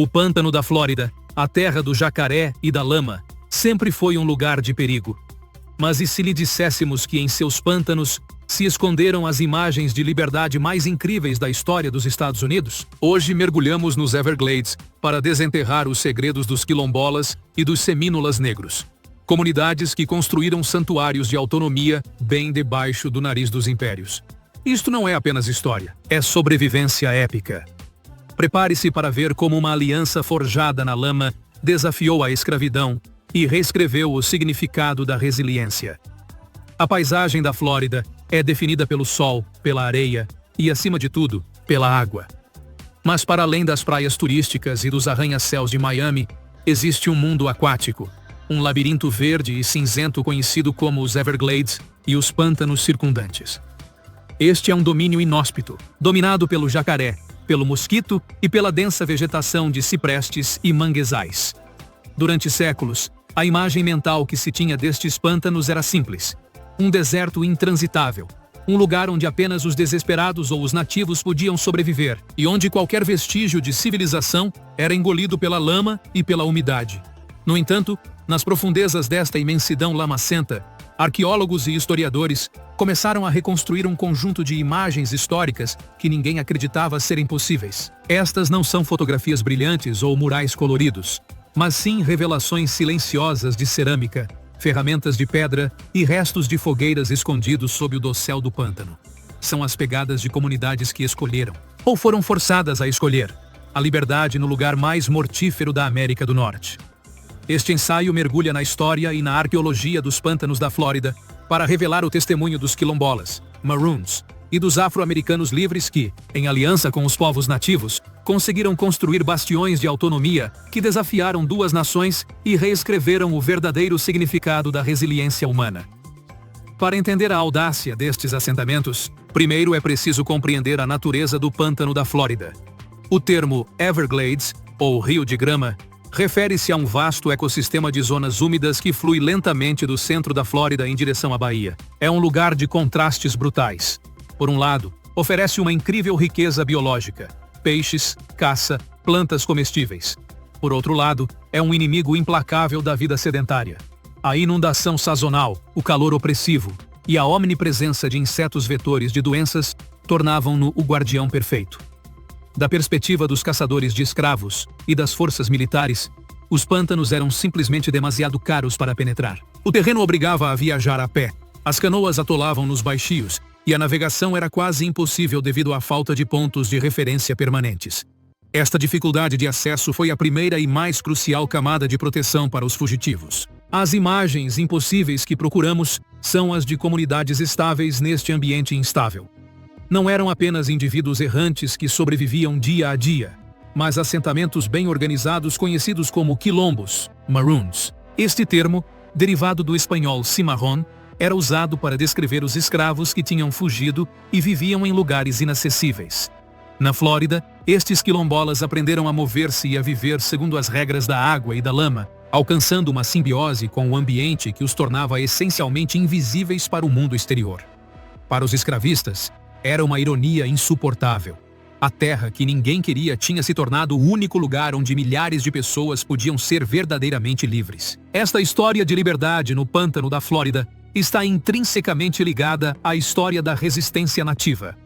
O pântano da Flórida, a terra do jacaré e da lama, sempre foi um lugar de perigo. Mas e se lhe disséssemos que em seus pântanos se esconderam as imagens de liberdade mais incríveis da história dos Estados Unidos? Hoje mergulhamos nos Everglades para desenterrar os segredos dos quilombolas e dos semínolas negros. Comunidades que construíram santuários de autonomia bem debaixo do nariz dos impérios. Isto não é apenas história, é sobrevivência épica. Prepare-se para ver como uma aliança forjada na lama desafiou a escravidão e reescreveu o significado da resiliência. A paisagem da Flórida é definida pelo sol, pela areia e, acima de tudo, pela água. Mas para além das praias turísticas e dos arranha-céus de Miami, existe um mundo aquático, um labirinto verde e cinzento conhecido como os Everglades e os pântanos circundantes. Este é um domínio inóspito, dominado pelo jacaré, pelo mosquito e pela densa vegetação de ciprestes e manguezais. Durante séculos, a imagem mental que se tinha destes pântanos era simples: um deserto intransitável, um lugar onde apenas os desesperados ou os nativos podiam sobreviver, e onde qualquer vestígio de civilização era engolido pela lama e pela umidade. No entanto, nas profundezas desta imensidão lamacenta, arqueólogos e historiadores começaram a reconstruir um conjunto de imagens históricas que ninguém acreditava serem possíveis. Estas não são fotografias brilhantes ou murais coloridos, mas sim revelações silenciosas de cerâmica, ferramentas de pedra e restos de fogueiras escondidos sob o dossel do pântano. São as pegadas de comunidades que escolheram, ou foram forçadas a escolher, a liberdade no lugar mais mortífero da América do Norte. Este ensaio mergulha na história e na arqueologia dos pântanos da Flórida para revelar o testemunho dos quilombolas, Maroons, e dos afro-americanos livres que, em aliança com os povos nativos, conseguiram construir bastiões de autonomia que desafiaram duas nações e reescreveram o verdadeiro significado da resiliência humana. Para entender a audácia destes assentamentos, primeiro é preciso compreender a natureza do pântano da Flórida. O termo Everglades, ou Rio de Grama, refere-se a um vasto ecossistema de zonas úmidas que flui lentamente do centro da Flórida em direção à Bahia. É um lugar de contrastes brutais. Por um lado, oferece uma incrível riqueza biológica: peixes, caça, plantas comestíveis. Por outro lado, é um inimigo implacável da vida sedentária. A inundação sazonal, o calor opressivo e a omnipresença de insetos vetores de doenças tornavam-no o guardião perfeito. Da perspectiva dos caçadores de escravos e das forças militares, os pântanos eram simplesmente demasiado caros para penetrar. O terreno obrigava a viajar a pé, as canoas atolavam nos baixios, e a navegação era quase impossível devido à falta de pontos de referência permanentes. Esta dificuldade de acesso foi a primeira e mais crucial camada de proteção para os fugitivos. As imagens impossíveis que procuramos são as de comunidades estáveis neste ambiente instável. Não eram apenas indivíduos errantes que sobreviviam dia a dia, mas assentamentos bem organizados conhecidos como quilombos, Maroons. Este termo, derivado do espanhol cimarrón, era usado para descrever os escravos que tinham fugido e viviam em lugares inacessíveis. Na Flórida, estes quilombolas aprenderam a mover-se e a viver segundo as regras da água e da lama, alcançando uma simbiose com o ambiente que os tornava essencialmente invisíveis para o mundo exterior. Para os escravistas, era uma ironia insuportável. A terra que ninguém queria tinha se tornado o único lugar onde milhares de pessoas podiam ser verdadeiramente livres. Esta história de liberdade no pântano da Flórida está intrinsecamente ligada à história da resistência nativa.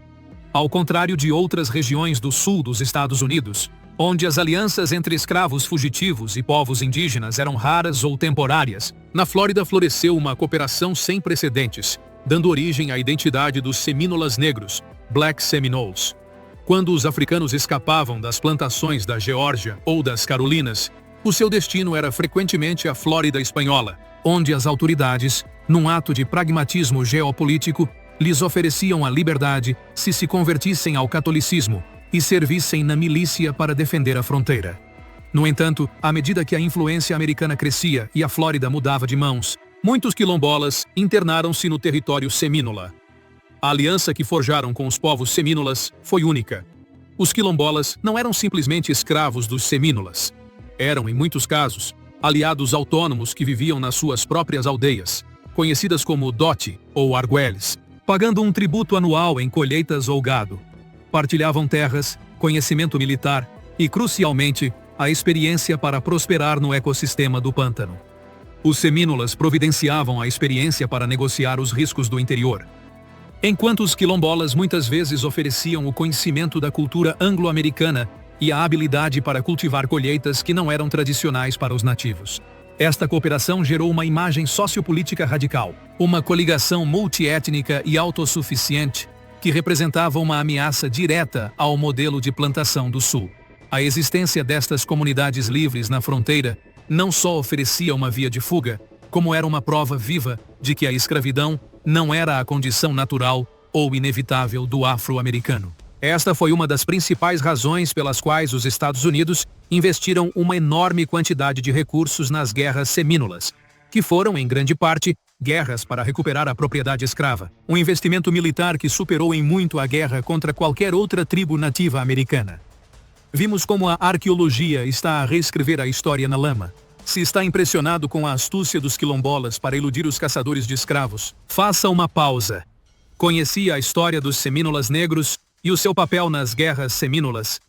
Ao contrário de outras regiões do sul dos Estados Unidos, onde as alianças entre escravos fugitivos e povos indígenas eram raras ou temporárias, na Flórida floresceu uma cooperação sem precedentes, dando origem à identidade dos semínolas negros, Black Seminoles. Quando os africanos escapavam das plantações da Geórgia ou das Carolinas, o seu destino era frequentemente a Flórida espanhola, onde as autoridades, num ato de pragmatismo geopolítico, lhes ofereciam a liberdade se convertissem ao catolicismo e servissem na milícia para defender a fronteira. No entanto, à medida que a influência americana crescia e a Flórida mudava de mãos, muitos quilombolas internaram-se no território semínola. A aliança que forjaram com os povos semínolas foi única. Os quilombolas não eram simplesmente escravos dos semínolas. Eram, em muitos casos, aliados autônomos que viviam nas suas próprias aldeias, conhecidas como dote ou arguelles, pagando um tributo anual em colheitas ou gado. Partilhavam terras, conhecimento militar e, crucialmente, a experiência para prosperar no ecossistema do pântano. Os semínolas providenciavam a experiência para negociar os riscos do interior, enquanto os quilombolas muitas vezes ofereciam o conhecimento da cultura anglo-americana e a habilidade para cultivar colheitas que não eram tradicionais para os nativos. Esta cooperação gerou uma imagem sociopolítica radical, uma coligação multiétnica e autossuficiente que representava uma ameaça direta ao modelo de plantação do Sul. A existência destas comunidades livres na fronteira não só oferecia uma via de fuga, como era uma prova viva de que a escravidão não era a condição natural ou inevitável do afro-americano. Esta foi uma das principais razões pelas quais os Estados Unidos investiram uma enorme quantidade de recursos nas guerras semínolas, que foram, em grande parte, guerras para recuperar a propriedade escrava. Um investimento militar que superou em muito a guerra contra qualquer outra tribo nativa americana. Vimos como a arqueologia está a reescrever a história na lama. Se está impressionado com a astúcia dos quilombolas para iludir os caçadores de escravos, faça uma pausa. Conhecia a história dos semínolas negros e o seu papel nas guerras semínolas.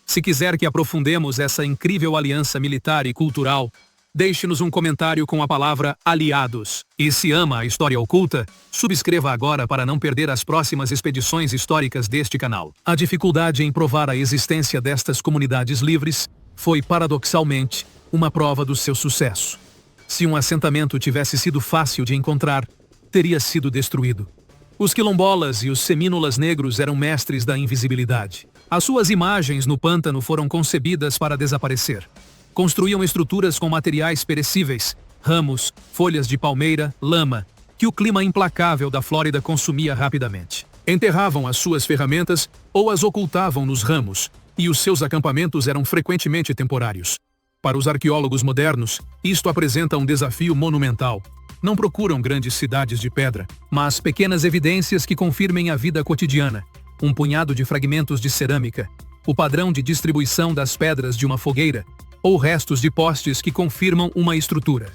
Se quiser que aprofundemos essa incrível aliança militar e cultural, deixe-nos um comentário com a palavra aliados. E se ama a história oculta, subscreva agora para não perder as próximas expedições históricas deste canal. A dificuldade em provar a existência destas comunidades livres foi, paradoxalmente, uma prova do seu sucesso. Se um assentamento tivesse sido fácil de encontrar, teria sido destruído. Os quilombolas e os semínolas negros eram mestres da invisibilidade. As suas imagens no pântano foram concebidas para desaparecer. Construíam estruturas com materiais perecíveis, ramos, folhas de palmeira, lama, que o clima implacável da Flórida consumia rapidamente. Enterravam as suas ferramentas ou as ocultavam nos ramos, e os seus acampamentos eram frequentemente temporários. Para os arqueólogos modernos, isto apresenta um desafio monumental. Não procuram grandes cidades de pedra, mas pequenas evidências que confirmem a vida cotidiana. Um punhado de fragmentos de cerâmica, o padrão de distribuição das pedras de uma fogueira, ou restos de postes que confirmam uma estrutura.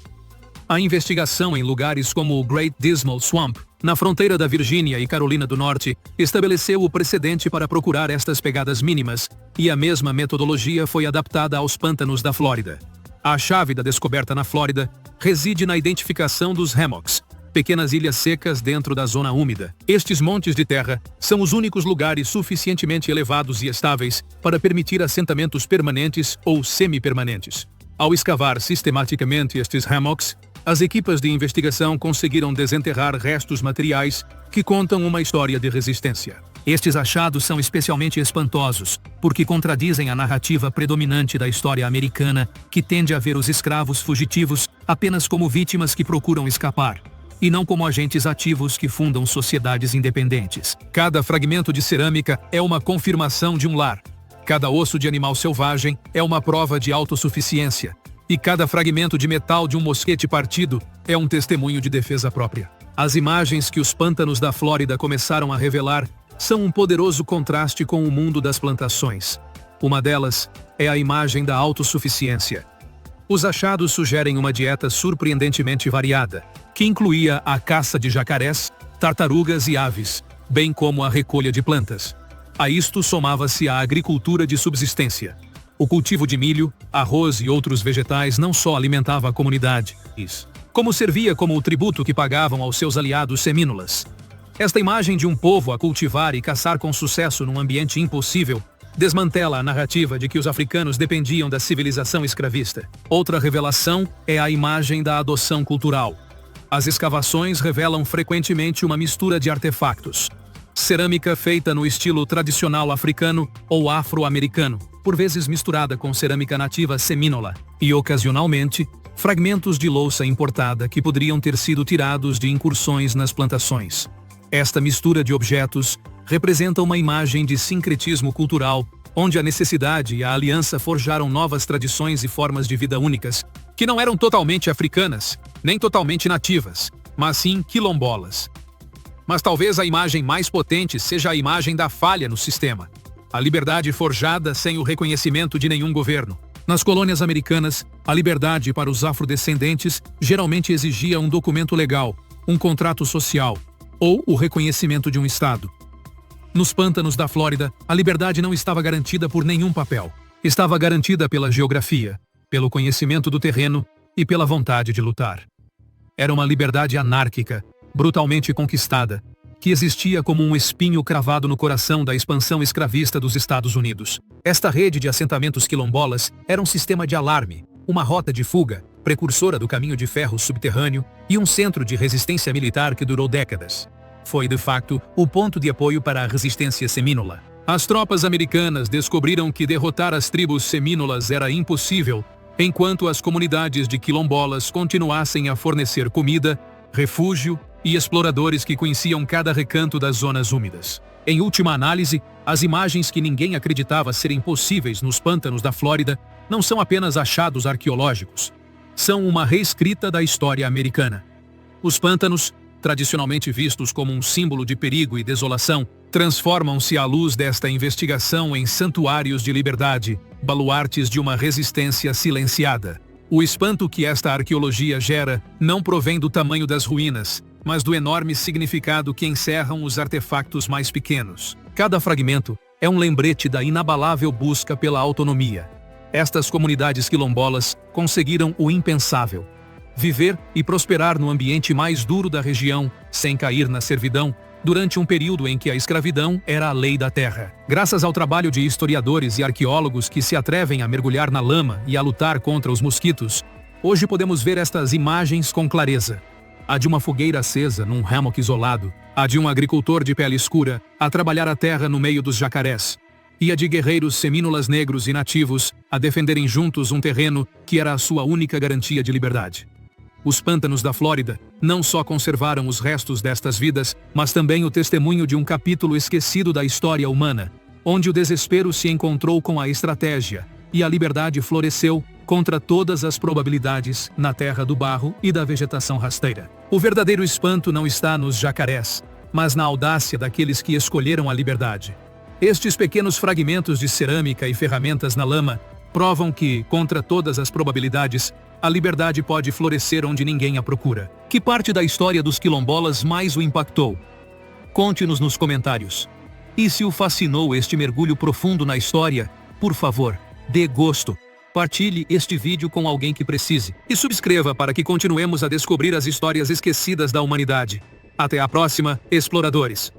A investigação em lugares como o Great Dismal Swamp, na fronteira da Virgínia e Carolina do Norte, estabeleceu o precedente para procurar estas pegadas mínimas, e a mesma metodologia foi adaptada aos pântanos da Flórida. A chave da descoberta na Flórida reside na identificação dos hammocks, pequenas ilhas secas dentro da zona úmida. Estes montes de terra são os únicos lugares suficientemente elevados e estáveis para permitir assentamentos permanentes ou semi-permanentes. Ao escavar sistematicamente estes hammocks, as equipas de investigação conseguiram desenterrar restos materiais que contam uma história de resistência. Estes achados são especialmente espantosos, porque contradizem a narrativa predominante da história americana, que tende a ver os escravos fugitivos apenas como vítimas que procuram escapar, e não como agentes ativos que fundam sociedades independentes. Cada fragmento de cerâmica é uma confirmação de um lar. Cada osso de animal selvagem é uma prova de autossuficiência. E cada fragmento de metal de um mosquete partido é um testemunho de defesa própria. As imagens que os pântanos da Flórida começaram a revelar são um poderoso contraste com o mundo das plantações. Uma delas é a imagem da autossuficiência. Os achados sugerem uma dieta surpreendentemente variada, que incluía a caça de jacarés, tartarugas e aves, bem como a recolha de plantas. A isto somava-se a agricultura de subsistência. O cultivo de milho, arroz e outros vegetais não só alimentava a comunidade, como servia como o tributo que pagavam aos seus aliados semínolas. Esta imagem de um povo a cultivar e caçar com sucesso num ambiente impossível desmantela a narrativa de que os africanos dependiam da civilização escravista. Outra revelação é a imagem da adoção cultural. As escavações revelam frequentemente uma mistura de artefactos. Cerâmica feita no estilo tradicional africano ou afro-americano, por vezes misturada com cerâmica nativa semínola, e ocasionalmente, fragmentos de louça importada que poderiam ter sido tirados de incursões nas plantações. Esta mistura de objetos representa uma imagem de sincretismo cultural, onde a necessidade e a aliança forjaram novas tradições e formas de vida únicas, que não eram totalmente africanas, nem totalmente nativas, mas sim quilombolas. Mas talvez a imagem mais potente seja a imagem da falha no sistema. A liberdade forjada sem o reconhecimento de nenhum governo. Nas colônias americanas, a liberdade para os afrodescendentes geralmente exigia um documento legal, um contrato social, ou o reconhecimento de um estado. Nos pântanos da Flórida, a liberdade não estava garantida por nenhum papel. estava garantida pela geografia, pelo conhecimento do terreno e pela vontade de lutar. Era uma liberdade anárquica, brutalmente conquistada, que existia como um espinho cravado no coração da expansão escravista dos Estados Unidos. Esta rede de assentamentos quilombolas era um sistema de alarme, uma rota de fuga, precursora do caminho de ferro subterrâneo e um centro de resistência militar que durou décadas. Foi, de facto, o ponto de apoio para a resistência semínola. As tropas americanas descobriram que derrotar as tribos semínolas era impossível, enquanto as comunidades de quilombolas continuassem a fornecer comida, refúgio e exploradores que conheciam cada recanto das zonas úmidas. Em última análise, as imagens que ninguém acreditava serem possíveis nos pântanos da Flórida não são apenas achados arqueológicos. São uma reescrita da história americana. Os pântanos, tradicionalmente vistos como um símbolo de perigo e desolação, transformam-se à luz desta investigação em santuários de liberdade, baluartes de uma resistência silenciada. O espanto que esta arqueologia gera não provém do tamanho das ruínas, mas do enorme significado que encerram os artefactos mais pequenos. Cada fragmento é um lembrete da inabalável busca pela autonomia. Estas comunidades quilombolas conseguiram o impensável: viver e prosperar no ambiente mais duro da região, sem cair na servidão, durante um período em que a escravidão era a lei da terra. Graças ao trabalho de historiadores e arqueólogos que se atrevem a mergulhar na lama e a lutar contra os mosquitos, hoje podemos ver estas imagens com clareza. A de uma fogueira acesa num hammock isolado, a de um agricultor de pele escura a trabalhar a terra no meio dos jacarés, e a de guerreiros semínolas negros e nativos a defenderem juntos um terreno que era a sua única garantia de liberdade. Os pântanos da Flórida não só conservaram os restos destas vidas, mas também o testemunho de um capítulo esquecido da história humana, onde o desespero se encontrou com a estratégia, e a liberdade floresceu, contra todas as probabilidades, na terra do barro e da vegetação rasteira. O verdadeiro espanto não está nos jacarés, mas na audácia daqueles que escolheram a liberdade. Estes pequenos fragmentos de cerâmica e ferramentas na lama provam que, contra todas as probabilidades, a liberdade pode florescer onde ninguém a procura. Que parte da história dos quilombolas mais o impactou? Conte-nos nos comentários. E se o fascinou este mergulho profundo na história, por favor, dê gosto. Partilhe este vídeo com alguém que precise. E subscreva para que continuemos a descobrir as histórias esquecidas da humanidade. Até a próxima, exploradores!